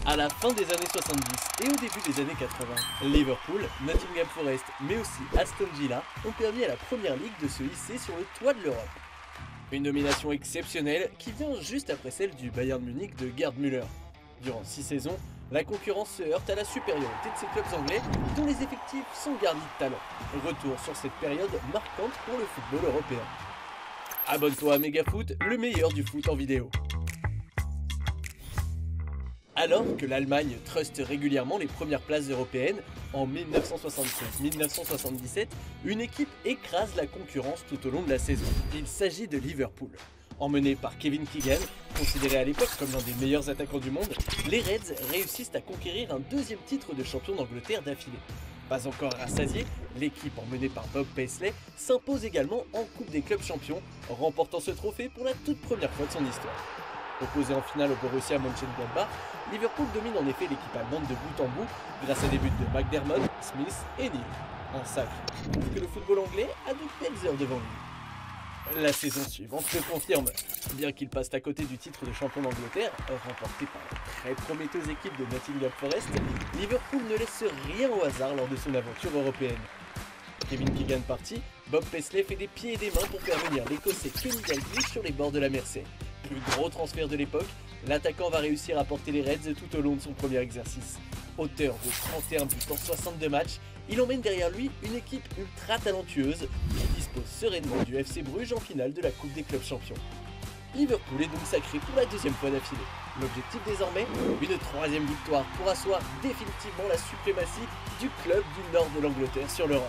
À la fin des années 70 et au début des années 80, Liverpool, Nottingham Forest mais aussi Aston Villa ont permis à la première ligue de se hisser sur le toit de l'Europe. Une domination exceptionnelle qui vient juste après celle du Bayern Munich de Gerd Müller. Durant 6 saisons, la concurrence se heurte à la supériorité de ces clubs anglais dont les effectifs sont garnis de talent. Retour sur cette période marquante pour le football européen. Abonne-toi à Megafoot, le meilleur du foot en vidéo. Alors que l'Allemagne truste régulièrement les premières places européennes, en 1976-1977, une équipe écrase la concurrence tout au long de la saison. Il s'agit de Liverpool. Emmené par Kevin Keegan, considéré à l'époque comme l'un des meilleurs attaquants du monde, les Reds réussissent à conquérir un deuxième titre de champion d'Angleterre d'affilée. Pas encore rassasié, l'équipe emmenée par Bob Paisley s'impose également en Coupe des clubs champions, remportant ce trophée pour la toute première fois de son histoire. Opposé en finale au Borussia Mönchengladbach, Liverpool domine en effet l'équipe allemande de bout en bout grâce à des buts de McDermott, Smith et Neal. Un sacre prouve que le football anglais a de belles heures devant lui. La saison suivante le confirme. Bien qu'il passe à côté du titre de champion d'Angleterre, remporté par la très prometteuse équipe de Nottingham Forest, Liverpool ne laisse rien au hasard lors de son aventure européenne. Kevin Keegan parti, Bob Paisley fait des pieds et des mains pour faire venir l'Écossais Kenny Dalglish sur les bords de la Mersey. Plus gros transfert de l'époque, l'attaquant va réussir à porter les Reds tout au long de son premier exercice. Auteur de 31 buts en 62 matchs, il emmène derrière lui une équipe ultra talentueuse qui dispose sereinement du FC Bruges en finale de la Coupe des clubs champions. Liverpool est donc sacré pour la deuxième fois d'affilée. L'objectif désormais, une troisième victoire pour asseoir définitivement la suprématie du club du nord de l'Angleterre sur l'Europe.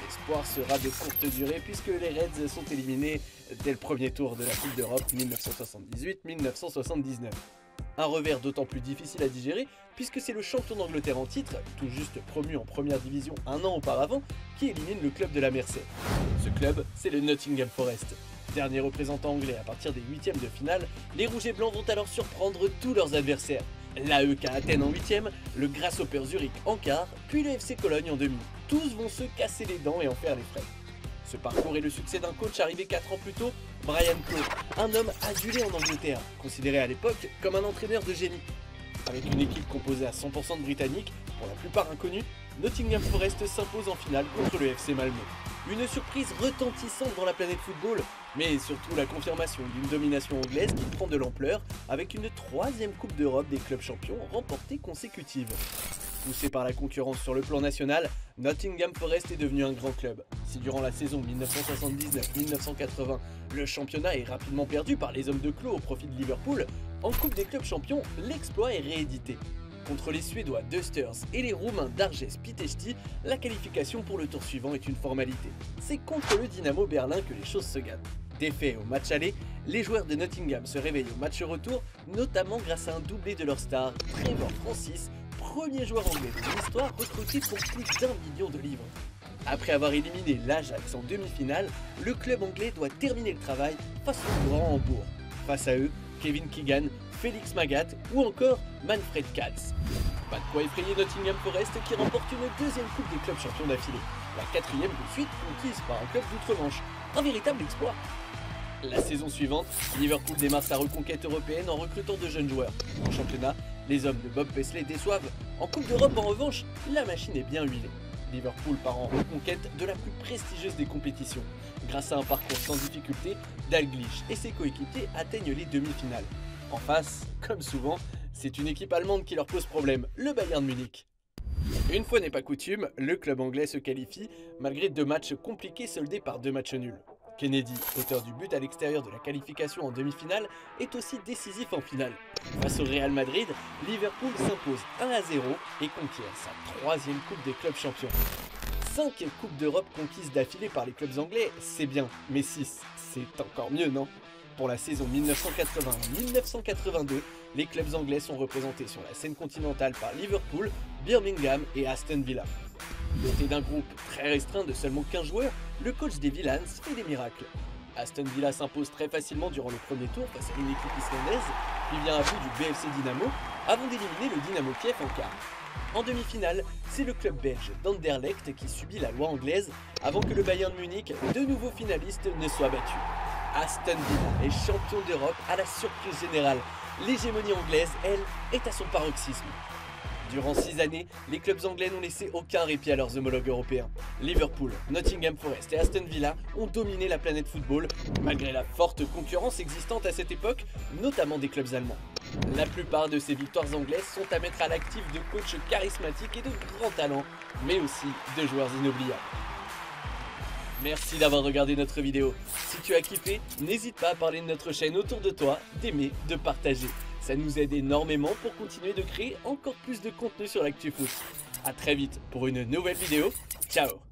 L'espoir sera de courte durée puisque les Reds sont éliminés dès le premier tour de la Coupe d'Europe 1978-1979. Un revers d'autant plus difficile à digérer puisque c'est le champion d'Angleterre en titre, tout juste promu en première division un an auparavant, qui élimine le club de la Mersey. Ce club, c'est le Nottingham Forest. Dernier représentant anglais à partir des huitièmes de finale, les Rouges et Blancs vont alors surprendre tous leurs adversaires. L'AEK Athènes en huitième, le Grasshopper Zurich en quart, puis le FC Cologne en demi. Tous vont se casser les dents et en faire les frais. Ce parcours est le succès d'un coach arrivé 4 ans plus tôt, Brian Clough, un homme adulé en Angleterre, considéré à l'époque comme un entraîneur de génie. Avec une équipe composée à 100% de Britanniques, pour la plupart inconnus, Nottingham Forest s'impose en finale contre le FC Malmö. Une surprise retentissante dans la planète football, mais surtout la confirmation d'une domination anglaise qui prend de l'ampleur avec une troisième Coupe d'Europe des clubs champions remportée consécutive. Poussé par la concurrence sur le plan national, Nottingham Forest est devenu un grand club. Si durant la saison 1979-1980, le championnat est rapidement perdu par les hommes de clos au profit de Liverpool, en Coupe des clubs champions, l'exploit est réédité. Contre les Suédois Dusters et les Roumains d'Arges Pitești, la qualification pour le tour suivant est une formalité. C'est contre le Dynamo Berlin que les choses se gâtent. Défaits au match aller, les joueurs de Nottingham se réveillent au match retour, notamment grâce à un doublé de leur star, Trevor Francis, premier joueur anglais de l'histoire recruté pour plus d'1 million de livres. Après avoir éliminé l'Ajax en demi-finale, le club anglais doit terminer le travail face au grand Hambourg. Face à eux, Kevin Keegan, Félix Magath ou encore Manfred Kals. Pas de quoi effrayer Nottingham Forest qui remporte une deuxième Coupe des clubs champions d'affilée, la quatrième de suite conquise par un club d'outre-Manche. Un véritable exploit. La saison suivante, Liverpool démarre sa reconquête européenne en recrutant de jeunes joueurs. En championnat, les hommes de Bob Paisley déçoivent. En Coupe d'Europe, en revanche, la machine est bien huilée. Liverpool part en reconquête de la plus prestigieuse des compétitions. Grâce à un parcours sans difficulté, Dalglish et ses coéquipiers atteignent les demi-finales. En face, comme souvent, c'est une équipe allemande qui leur pose problème, le Bayern Munich. Une fois n'est pas coutume, le club anglais se qualifie malgré 2 matchs compliqués soldés par 2 matchs nuls. Kennedy, auteur du but à l'extérieur de la qualification en demi-finale, est aussi décisif en finale. Face au Real Madrid, Liverpool s'impose 1-0 et conquiert sa 3e Coupe des clubs champions. 5 Coupes d'Europe conquises d'affilée par les clubs anglais, c'est bien, mais 6, c'est encore mieux, non? Pour la saison 1981-1982, les clubs anglais sont représentés sur la scène continentale par Liverpool, Birmingham et Aston Villa. Doté d'un groupe très restreint de seulement 15 joueurs, le coach des Villans fait des miracles. Aston Villa s'impose très facilement durant le premier tour face à une équipe islandaise, puis vient à bout du BFC Dynamo, avant d'éliminer le Dynamo Kiev en quart. En demi-finale, c'est le club belge d'Anderlecht qui subit la loi anglaise avant que le Bayern Munich, de nouveau finaliste, ne soit battu. Aston Villa est champion d'Europe à la surprise générale. l'hégémonie anglaise, elle, est à son paroxysme. Durant 6 années, les clubs anglais n'ont laissé aucun répit à leurs homologues européens. Liverpool, Nottingham Forest et Aston Villa ont dominé la planète football, malgré la forte concurrence existante à cette époque, notamment des clubs allemands. La plupart de ces victoires anglaises sont à mettre à l'actif de coachs charismatiques et de grands talents, mais aussi de joueurs inoubliables. Merci d'avoir regardé notre vidéo. Si tu as kiffé, n'hésite pas à parler de notre chaîne autour de toi, d'aimer, de partager. Ça nous aide énormément pour continuer de créer encore plus de contenu sur l'actu foot. A très vite pour une nouvelle vidéo. Ciao!